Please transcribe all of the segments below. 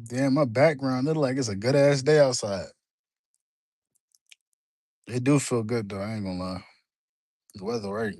Damn, my background look like it's a good ass day outside. It do feel good though. I ain't gonna lie. The weather right.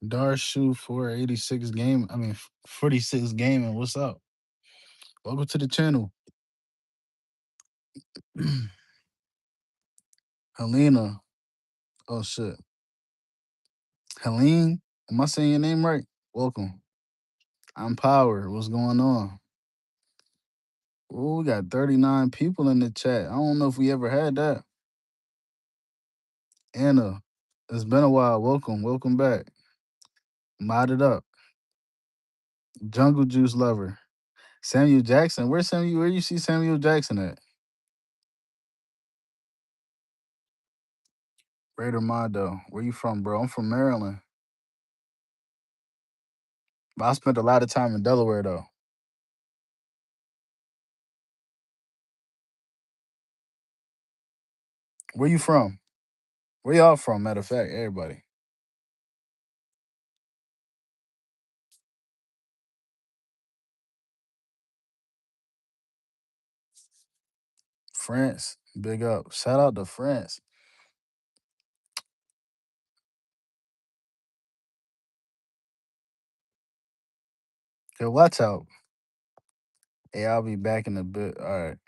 Darshu 486 game. I mean 46 gaming. What's up? Welcome to the channel. Helena. Oh shit. Helene. Am I saying your name right? Welcome. I'm Power. What's going on? Oh, we got 39 people in the chat. I don't know if we ever had that. Anna. It's been a while. Welcome. Welcome back. Mod it up. Jungle Juice Lover. Samuel Jackson. Where's Samuel? Where you see Samuel Jackson at? Greater Mondo. Where you from, bro? I'm from Maryland. But I spent a lot of time in Delaware though. Where you from? Where y'all from? Matter of fact, everybody. France. Big up. Shout out to France. Okay, watch out. Hey, I'll be back in a bit. All right.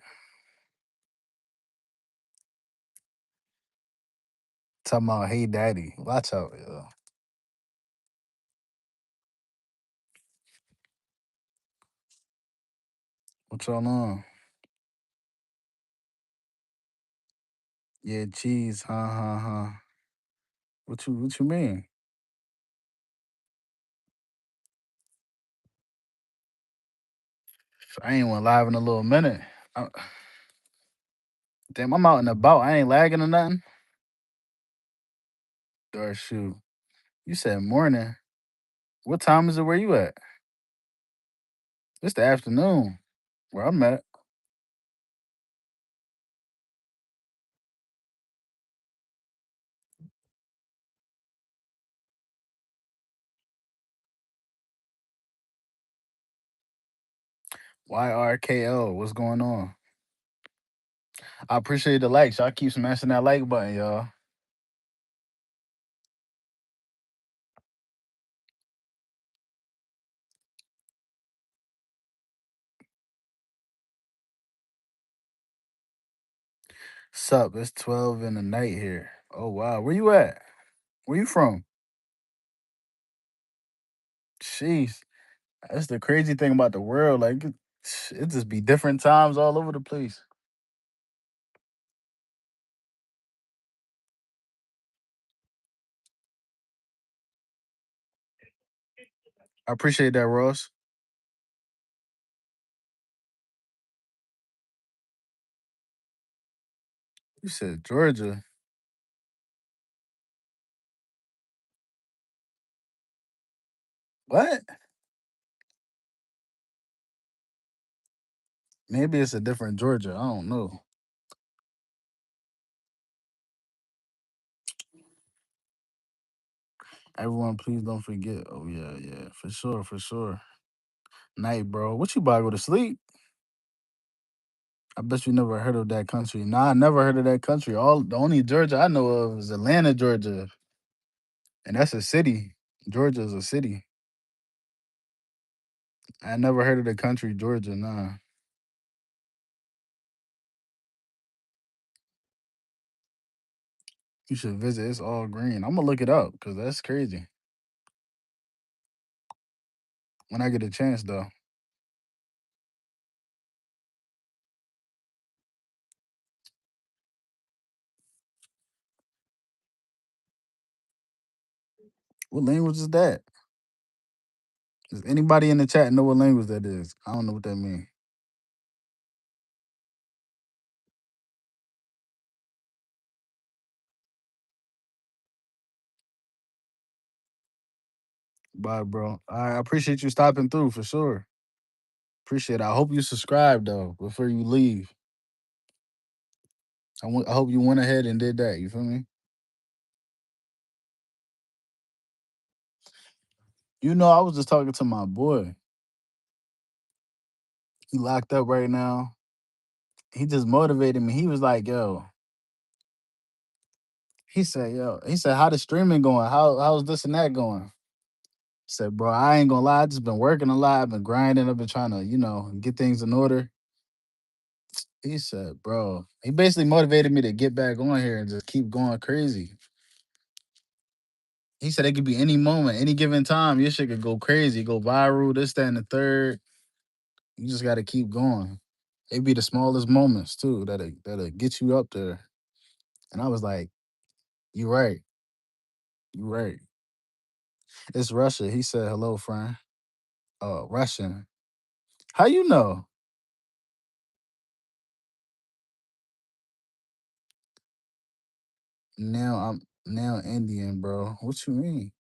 Talking about hey daddy. Watch out, yo. What y'all on? Yeah, cheese. Huh. What you mean? I ain't went live in a little minute. I, damn, I'm out and about. I ain't lagging or nothing. Or shoot. You said morning. What time is it where you at? It's the afternoon where I'm at. YRKO. What's going on? I appreciate the likes. Y'all keep smashing that like button, y'all. Sup? It's 12 in the night here. Oh wow. Where you at? Where you from? Jeez. That's the crazy thing about the world. Like it just be different times all over the place. I appreciate that, Ross. You said Georgia. What? Maybe it's a different Georgia. I don't know. Everyone, please don't forget. Oh yeah, yeah, for sure, for sure. Night, bro. What you about to go to sleep? I bet you never heard of that country. Nah, I never heard of that country. All the only Georgia I know of is Atlanta, Georgia, and that's a city. Georgia is a city. I never heard of the country Georgia. Nah, you should visit. It's all green. I'm gonna look it up because that's crazy. When I get a chance, though. What language is that? Does anybody in the chat know what language that is? I don't know what that means. Bye, bro. I appreciate you stopping through for sure. Appreciate it. I hope you subscribe though before you leave. I hope you went ahead and did that. You feel me? You know, I was just talking to my boy. He locked up right now. He just motivated me. He was like, "Yo," he said, "Yo," he said, "How the streaming going? How's this and that going?" I said, "Bro, I ain't gonna lie. I just been working a lot. I've been grinding. I've been trying to, get things in order." He said, "Bro," he basically motivated me to get back on here and just keep going crazy. He said it could be any moment, any given time. Your shit could go crazy, go viral, this, that, and the third. You just got to keep going. It be the smallest moments too that'll get you up there. And I was like, "You right, you right." It's Russia. He said, "Hello, friend." Russian. How you know? Now Indian, bro. What you mean?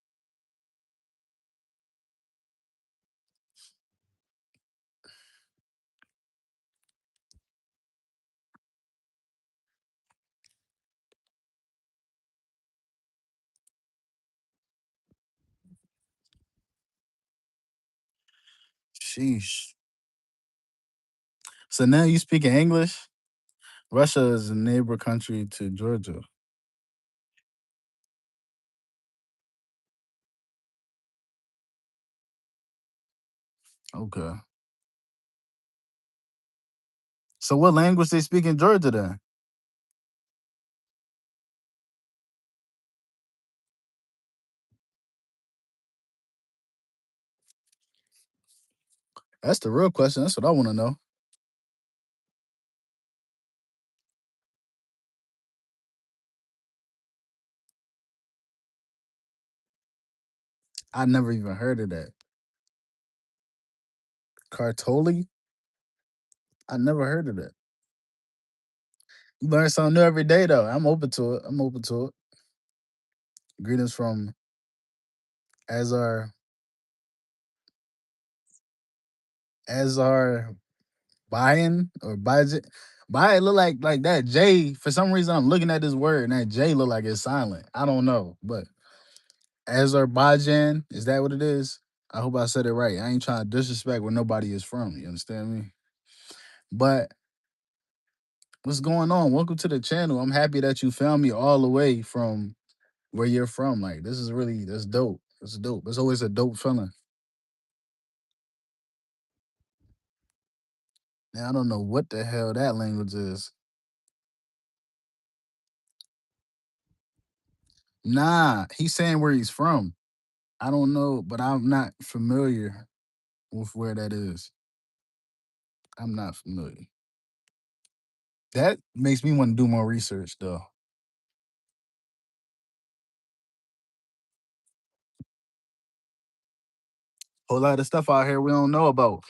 Sheesh. So now you speaking English? Russia is a neighbor country to Georgia. Okay. So what language they speak in Georgia then? That's the real question. That's what I want to know. I never even heard of that. Cartoli? I never heard of that. You learn something new every day though. I'm open to it. I'm open to it. Greetings from Azar Azar Bayan or Bajan. Bayan look like that J. For some reason, I'm looking at this word and that J look like it's silent. I don't know, but Azerbaijan is that what it is? I hope I said it right. I ain't trying to disrespect where nobody is from. You understand me? But what's going on? Welcome to the channel. I'm happy that you found me all the way from where you're from. Like this is really that's dope. It's dope. It's always a dope feeling. Now I don't know what the hell that language is. Nah, he's saying where he's from. I don't know, but I'm not familiar with where that is. I'm not familiar. That makes me want to do more research though. Whole lot of stuff out here we don't know about.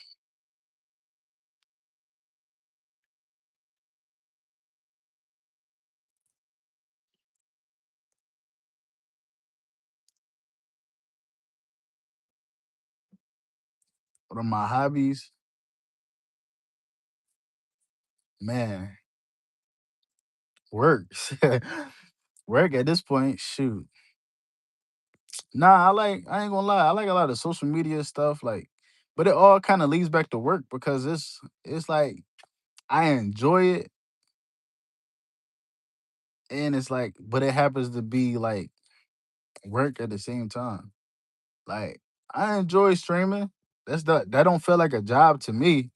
What are my hobbies? Man, work. Work at this point, shoot. Nah, I ain't gonna lie, I like a lot of social media stuff, like, but it all kind of leads back to work because it's like I enjoy it and it's like, but it happens to be like work at the same time. Like I enjoy streaming. That don't feel like a job to me.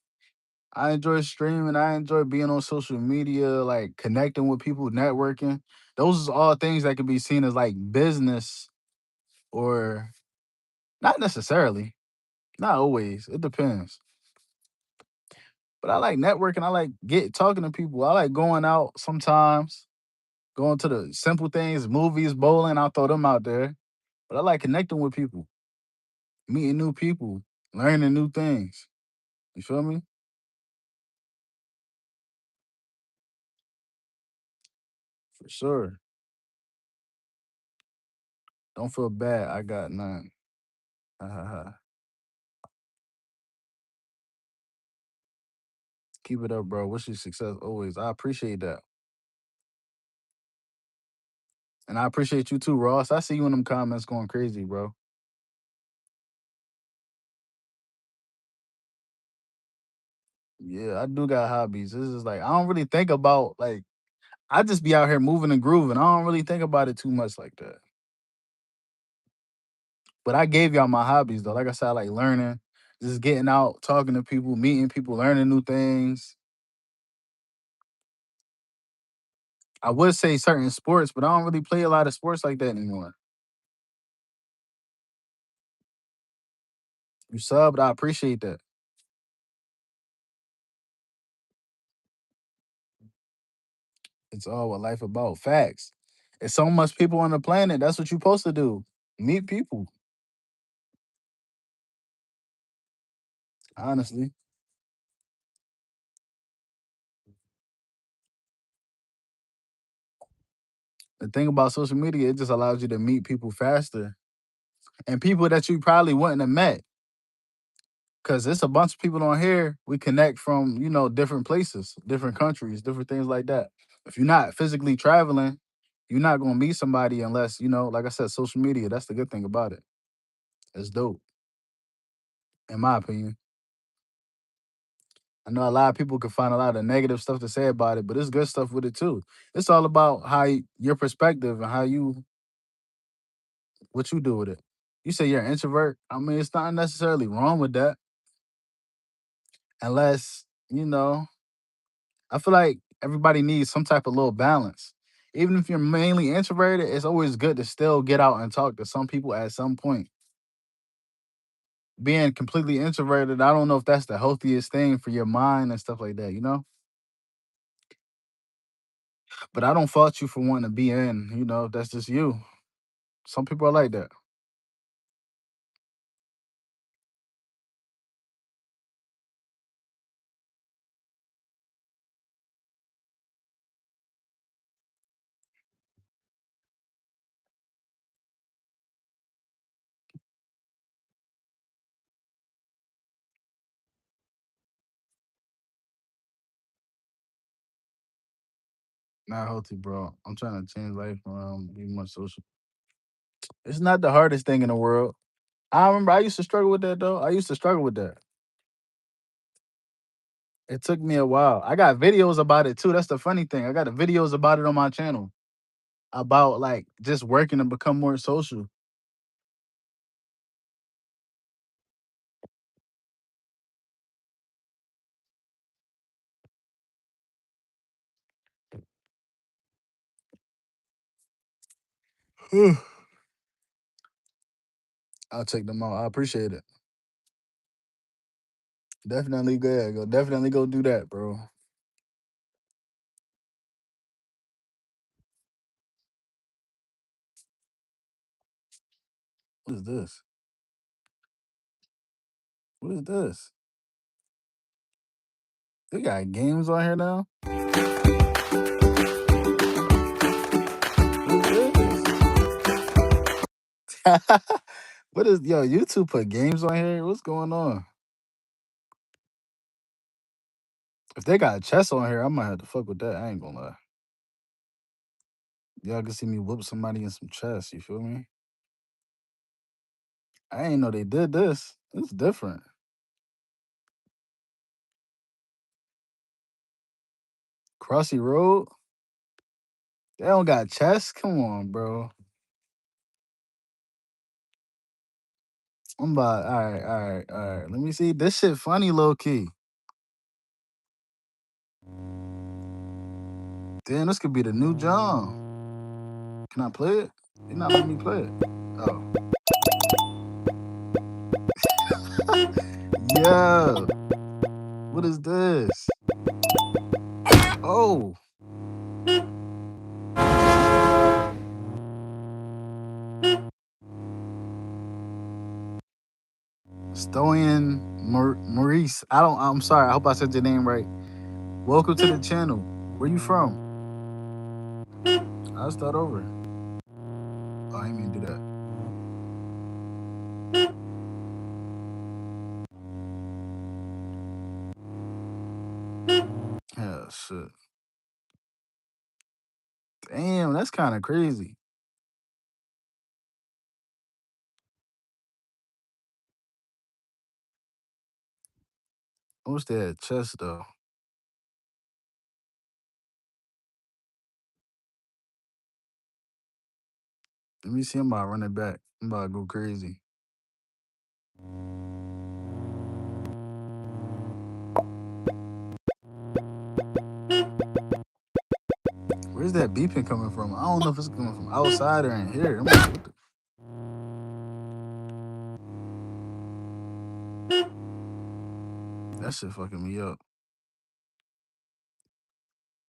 I enjoy streaming. I enjoy being on social media, like connecting with people, networking. Those are all things that could be seen as like business or not necessarily. Not always. It depends. But I like networking. I like get talking to people. I like going out sometimes, going to the simple things, movies, bowling. I'll throw them out there. But I like connecting with people, meeting new people, learning new things. You feel me? For sure. Don't feel bad. I got none. Keep it up, bro. Wish you success always. I appreciate that. And I appreciate you too, Ross. I see you in them comments going crazy, bro. Yeah, I do got hobbies. This is like I don't really think about like I just be out here moving and grooving. I don't really think about it too much like that. But I gave y'all my hobbies though. Like I said, I like learning, just getting out, talking to people, meeting people, learning new things. I would say certain sports, but I don't really play a lot of sports like that anymore. You subbed, I appreciate that. It's all what life about. Facts. It's so much people on the planet. That's what you're supposed to do. Meet people. Honestly. The thing about social media, it just allows you to meet people faster. And people that you probably wouldn't have met. Cause it's a bunch of people on here. We connect from, different places, different countries, different things like that. If you're not physically traveling, you're not gonna meet somebody unless, like I said, social media. That's the good thing about it. It's dope, in my opinion. I know a lot of people can find a lot of negative stuff to say about it, but it's good stuff with it too. It's all about your perspective and what you do with it. You say you're an introvert. I mean, it's not necessarily wrong with that, unless I feel like everybody needs some type of little balance. Even if you're mainly introverted, it's always good to still get out and talk to some people at some point. Being completely introverted, I don't know if that's the healthiest thing for your mind and stuff like that. But I don't fault you for wanting to be in, if that's just you. Some people are like that. Not healthy, bro. I'm trying to change life around, be more social. It's not the hardest thing in the world. I remember I used to struggle with that though. I used to struggle with that. It took me a while. I got videos about it too. That's the funny thing. I got the videos about it on my channel about like just working to become more social. I'll check them out. I appreciate it. Definitely good. Go definitely go do that, bro. What is this? What is this? They got games on here now. What is this? What is YouTube put games on here? What's going on? If they got chess on here, I might have to fuck with that. I ain't gonna lie. Y'all can see me whoop somebody in some chess. You feel me? I ain't know they did this. It's different. Crossy Road. They don't got chess. Come on, bro. I'm about. All right, all right, all right. Let me see. This shit funny, low key. Damn, this could be the new John. Can I play it? You're not letting me play it. Oh. Yeah. What is this? Oh. Stoyan Maurice. I'm sorry. I hope I said your name right. Welcome to the channel. Where you from? I'll start over. Oh, I didn't mean to do that. Yeah, shit. Damn, that's kind of crazy. I wish they had chess though. Let me see. I'm about to run it back. I'm about to go crazy. Where's that beeping coming from? I don't know if it's coming from outside or in here. I'm like, what the? That shit fucking me up.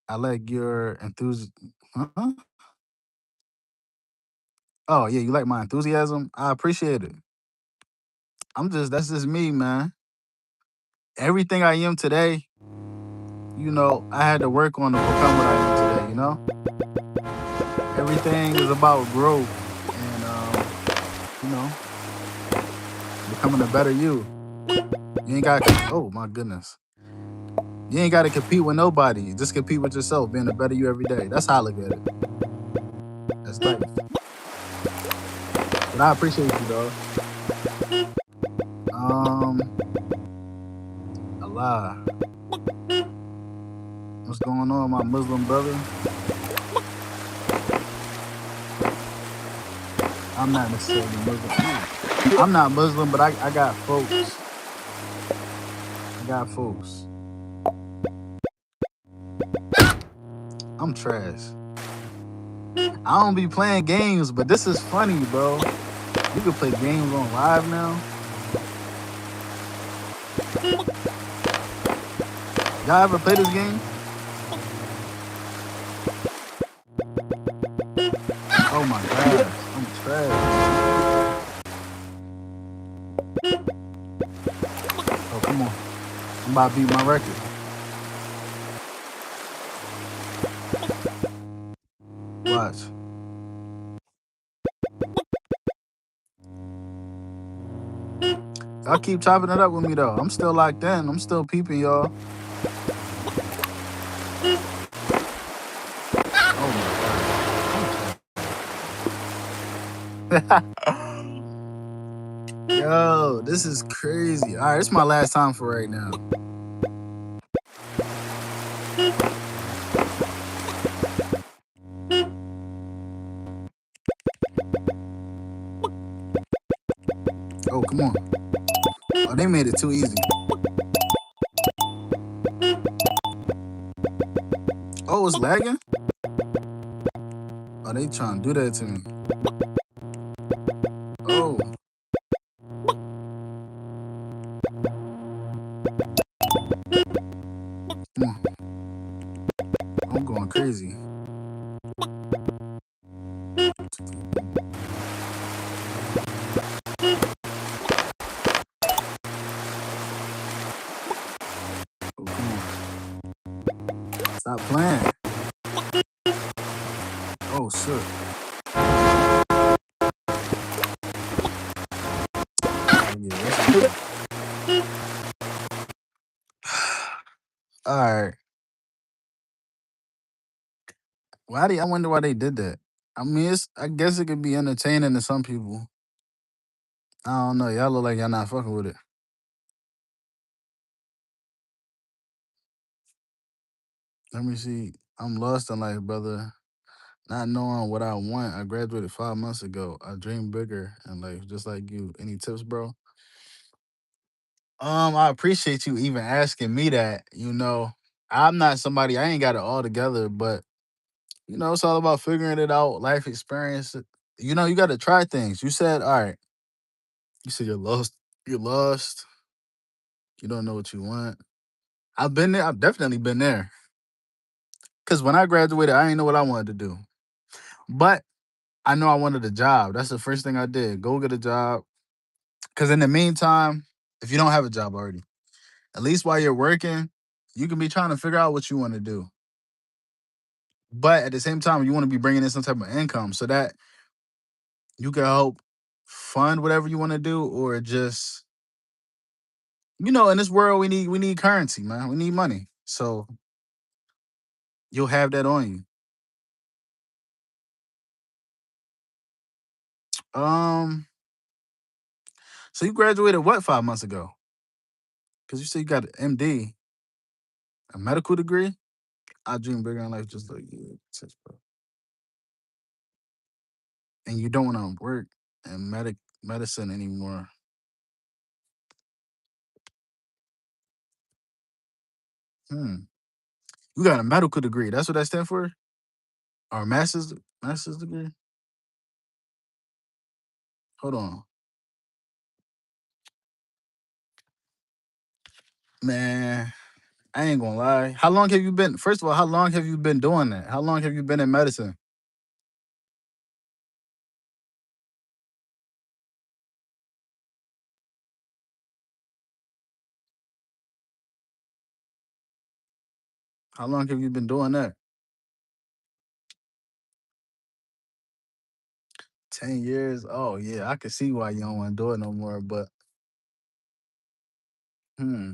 I like your enthusiasm. Huh? Oh yeah, you like my enthusiasm? I appreciate it. That's just me, man. Everything I am today, I had to work on to become what I am today, Everything is about growth and becoming a better you. You ain't got oh my goodness. You ain't gotta compete with nobody. Just compete with yourself, being a better you every day. That's how I look at it. That's life. But I appreciate you, dog. Allah. What's going on, my Muslim brother? I'm not necessarily Muslim. I'm not Muslim, but I got folks. I got folks. I'm trash. I don't be playing games, but this is funny, bro. You can play games on live now. Y'all ever play this game? Oh my god, I'm trash. Oh, come on. I'm about to beat my record. Watch. Y'all keep chopping it up with me, though. I'm still locked in. I'm still peeping, y'all. Oh my god. Yo, this is crazy. All right, it's my last time for right now. Oh, come on. Oh, they made it too easy. Oh, it's lagging? Oh, they trying to do that to me. Oh. Come on. I'm going crazy. Oh, come on. Stop playing. Oh, shit. Oh, yeah, All right. I wonder why they did that. I mean, I guess it could be entertaining to some people. I don't know. Y'all look like y'all not fucking with it. Let me see. I'm lost in life, brother. Not knowing what I want. I graduated 5 months ago. I dream bigger in life, just like you. Any tips, bro? I appreciate you even asking me that. I'm not somebody. I ain't got it all together, but it's all about figuring it out. Life experience. You got to try things. You said, all right. You said you're lost. You're lost. You don't know what you want. I've been there. I've definitely been there. Cause when I graduated, I didn't know what I wanted to do. But I know I wanted a job. That's the first thing I did. Go get a job. Cause in the meantime, if you don't have a job already, at least while you're working, you can be trying to figure out what you want to do. But at the same time, you want to be bringing in some type of income so that you can help fund whatever you want to do, or just in this world we need currency, man. We need money. So you'll have that on you. So you graduated what 5 months ago? Because you said you got an MD, a medical degree. I dream bigger in life, just like you, says, bro. And you don't want to work in medicine anymore. Hmm. You got a medical degree. That's what that stands for, or master's degree. Hold on, man. I ain't gonna lie. How long have you been? First of all, how long have you been doing that? How long have you been in medicine? How long have you been doing that? 10 years. Oh yeah, I can see why you don't want to do it no more. But hmm,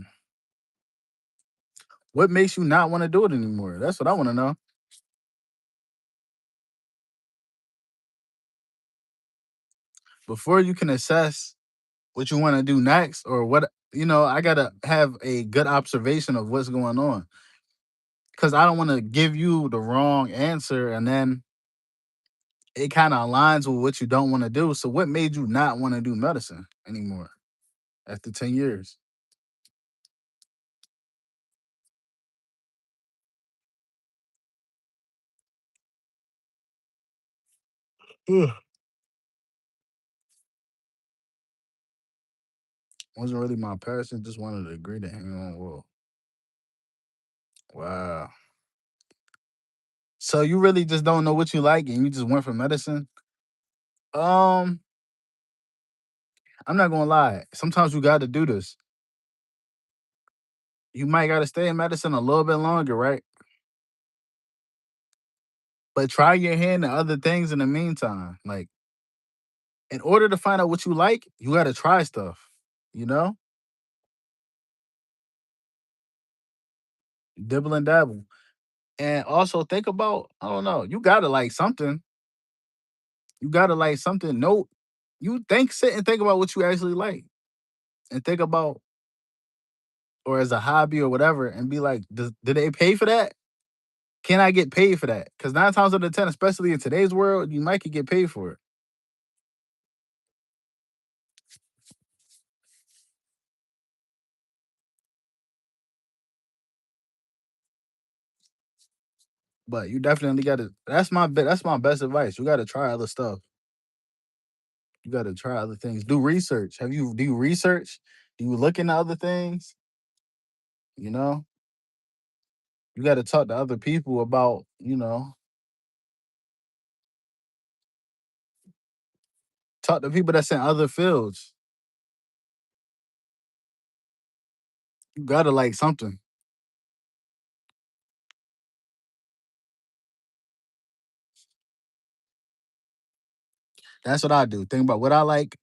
what makes you not want to do it anymore? That's what I want to know. Before you can assess what you want to do next, or what I gotta have a good observation of what's going on, because I don't want to give you the wrong answer and then it kind of aligns with what you don't want to do. So what made you not want to do medicine anymore after 10 years? Ugh. Wasn't really my passion, just wanted a degree to hang on. Whoa. Wow. So you really just don't know what you like and you just went for medicine? um I'm not gonna lie, sometimes you gotta do this. You might gotta stay in medicine a little bit longer, right? But try your hand at other things in the meantime. Like, in order to find out what you like, you gotta try stuff, you know? Dibble and dabble. And also think about, I don't know, you gotta like something. You gotta like something. No, sit and think about what you actually like. And think about, or as a hobby or whatever, and be like, do they pay for that? Can I get paid for that? Because 9 times out of 10, especially in today's world, you might could get paid for it. But you definitely gotta, that's my best advice. You gotta try other stuff. You gotta try other things. Do research. Do you research? Do you look into other things? You know? You gotta talk to other people about, talk to people that's in other fields. You gotta like something. That's what I do. Think about what I like.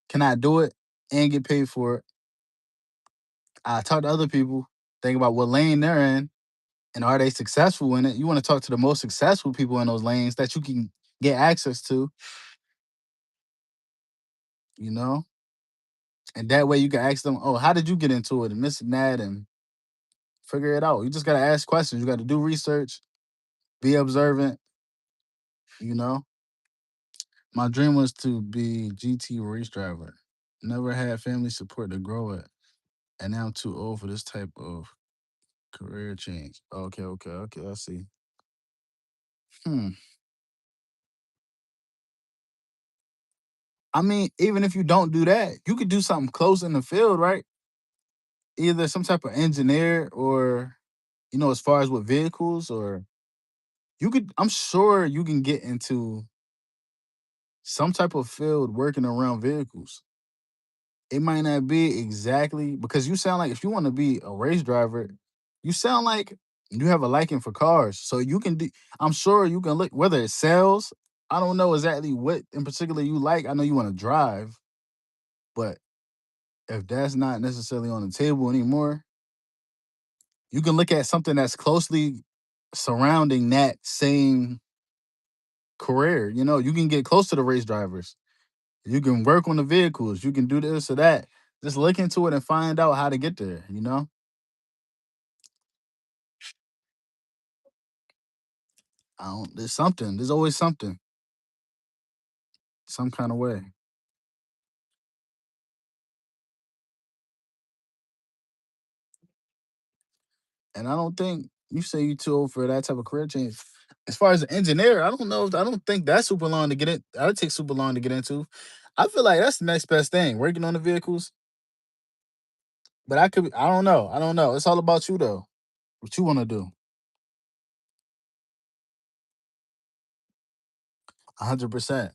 Can I do it and get paid for it? I talk to other people. Think about what lane they're in and are they successful in it. You want to talk to the most successful people in those lanes that you can get access to, you know? And that way you can ask them, oh, how did you get into it? And this and that, and figure it out. You just got to ask questions. You got to do research, be observant, you know? My dream was to be GT race driver. Never had family support to grow it. And now I'm too old for this type of career change. Okay, okay, okay. I see. Hmm. I mean, even if you don't do that, you could do something close in the field, right? Either some type of engineer or, as far as with vehicles, or I'm sure you can get into some type of field working around vehicles. It might not be exactly because you sound like if you want to be a race driver, you sound like you have a liking for cars. So you can do, I'm sure you can look, whether it's sales, I don't know exactly what in particular you like. I know you want to drive, but if that's not necessarily on the table anymore, you can look at something that's closely surrounding that same career. You can get close to the race drivers. You can work on the vehicles. You can do this or that. Just look into it and find out how to get there. I don't, there's something. There's always something, some kind of way. And I don't think you say you too old for that type of career change. As far as an engineer, I don't know. I don't think that's super long to get it. That would take super long to get into. I feel like that's the next best thing, working on the vehicles. But I could. I don't know. I don't know. It's all about you though. What you want to do? 100%.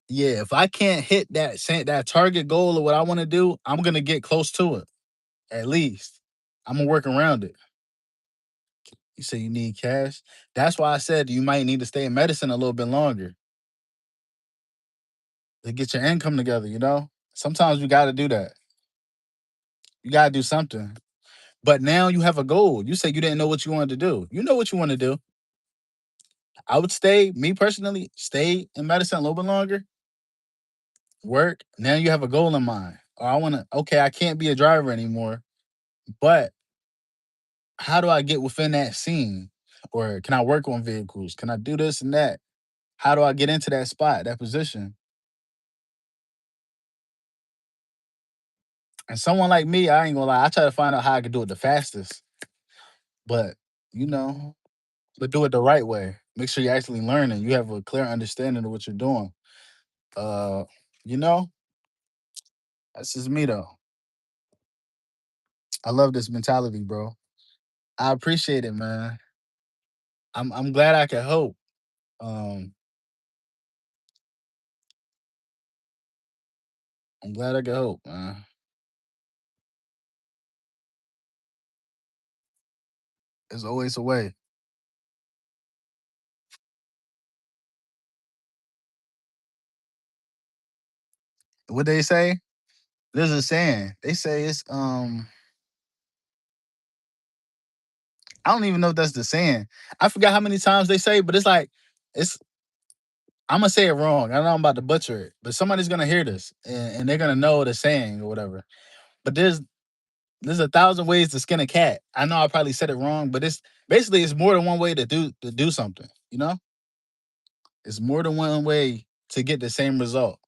Yeah. If I can't hit that target goal of what I want to do, I'm gonna get close to it. At least I'm gonna work around it. You say you need cash. That's why I said you might need to stay in medicine a little bit longer to get your income together. Sometimes you got to do that. You got to do something. But now you have a goal. You say you didn't know what you wanted to do. You know what you want to do. I would me personally, stay in medicine a little bit longer, work. Now you have a goal in mind. Or okay, I can't be a driver anymore, but how do I get within that scene? Or can I work on vehicles? Can I do this and that? How do I get into that spot, that position? And someone like me, I ain't gonna lie, I try to find out how I can do it the fastest. But, you know, but do it the right way. Make sure you're actually learning. You have a clear understanding of what you're doing. Uh, you know, that's just me though. I love this mentality, bro. I appreciate it, man. I'm glad I could help. Um, I'm glad I could help, man. There's always a way. What they say? There's a saying. They say it's I don't even know if that's the saying. I forgot how many times they say, but it's like it's I'm gonna say it wrong. I know I'm about to butcher it, but somebody's gonna hear this and they're gonna know the saying or whatever. But there's a thousand ways to skin a cat. I know I probably said it wrong, but it's more than one way to do something. It's more than one way to get the same result.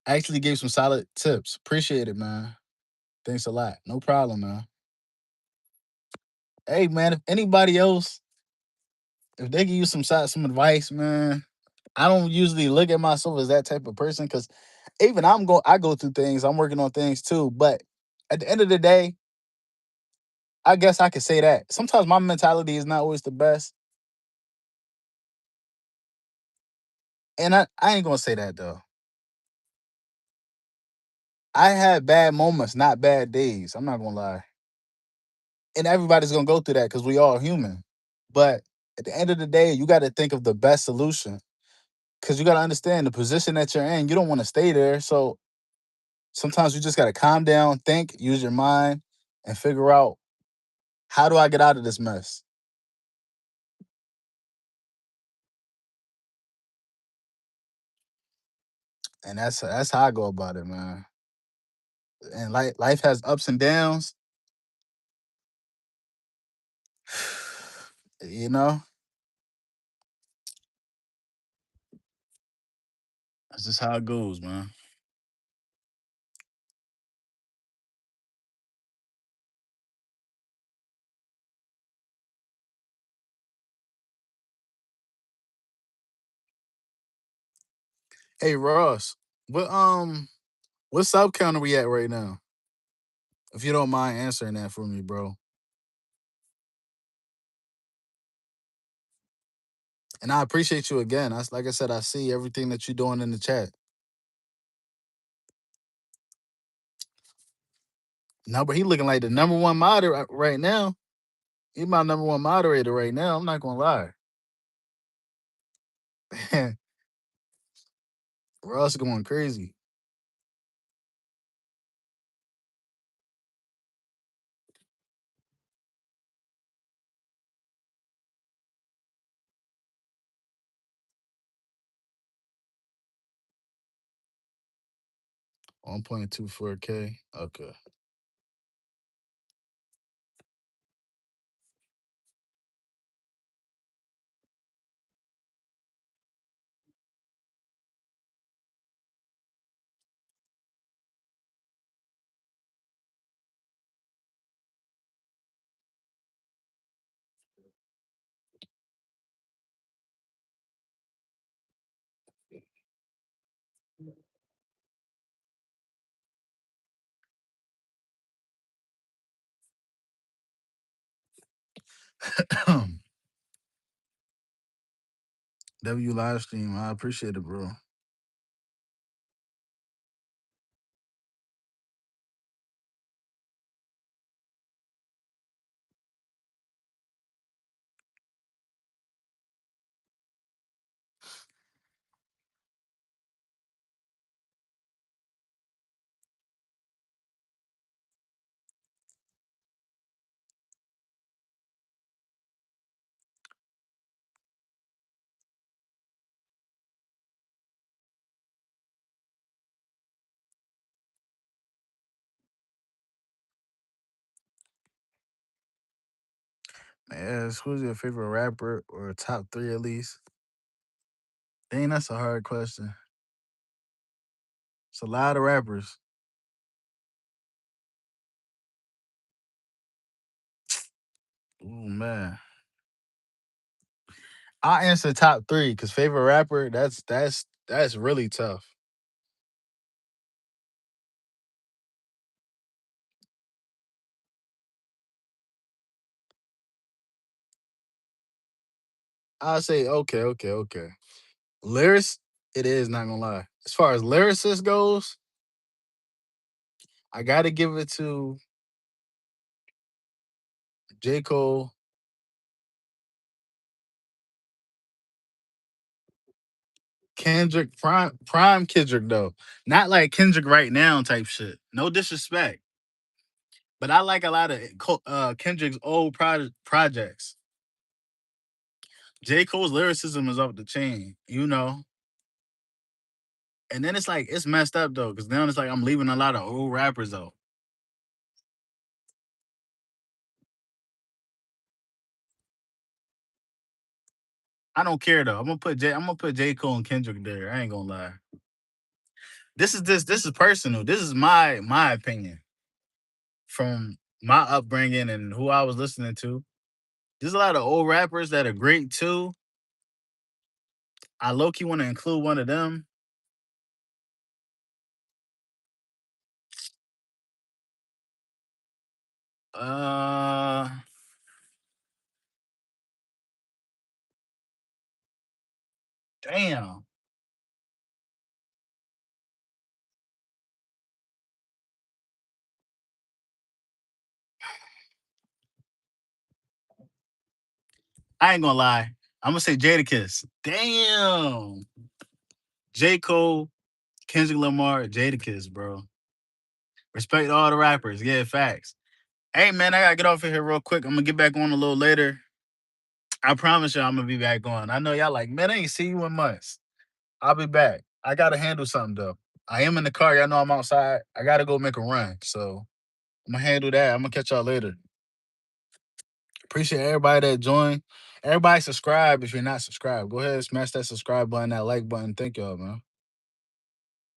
I actually gave some solid tips. Appreciate it, man. Thanks a lot. No problem, man. Hey, man, if anybody else, if they give you some advice, man, I don't usually look at myself as that type of person because even I go through things. I'm working on things too, but at the end of the day, I guess I could say that sometimes my mentality is not always the best, and I ain't gonna say that though. I had bad moments, not bad days. I'm not gonna lie, and everybody's gonna go through that because we all human. But at the end of the day, you got to think of the best solution because you got to understand the position that you're in. You don't want to stay there, so Sometimes you just gotta calm down, think, use your mind, and figure out how do I get out of this mess. And that's how I go about it, man. And life has ups and downs, you know. That's just how it goes, man. Hey Ross, what sub count are we at right now? If you don't mind answering that for me, bro. And I appreciate you again. Like I said, I see everything that you're doing in the chat. No, but he looking like the number one moderator right now. He my number one moderator right now. I'm not gonna lie. Ross going crazy. $1.24K. Okay. W live stream. I appreciate it, bro. Yes, who's your favorite rapper or top three at least? Dang, that's a hard question. It's a lot of rappers. Oh man. I'll answer top three because favorite rapper, that's really tough. I'll say okay. Lyrics, it is not gonna lie. As far as lyricist goes, I gotta give it to J. Cole, Kendrick, prime Kendrick though. Not like Kendrick right now type shit. No disrespect. But I like a lot of Kendrick's old projects. J. Cole's lyricism is off the chain, you know. And then it's like it's messed up though, because now it's like I'm leaving a lot of old rappers out. I don't care though. I'm gonna put J. Cole and Kendrick there. I ain't gonna lie. This is personal. This is my opinion from my upbringing and who I was listening to. There's a lot of old rappers that are great too. I low key want to include one of them. Uh, damn. I ain't gonna lie. I'm gonna say Jadakiss. Damn. J. Cole, Kendrick Lamar, Jadakiss, bro. Respect all the rappers. Yeah, facts. Hey man, I gotta get off of here real quick. I'm gonna get back on a little later. I promise you I'm gonna be back on. I know y'all like, man, I ain't see you in months. I'll be back. I gotta handle something though. I am in the car. Y'all know I'm outside. I gotta go make a run. So I'm gonna handle that. I'm gonna catch y'all later. Appreciate everybody that joined. Everybody subscribe if you're not subscribed. Go ahead and smash that subscribe button, that like button. Thank y'all, man.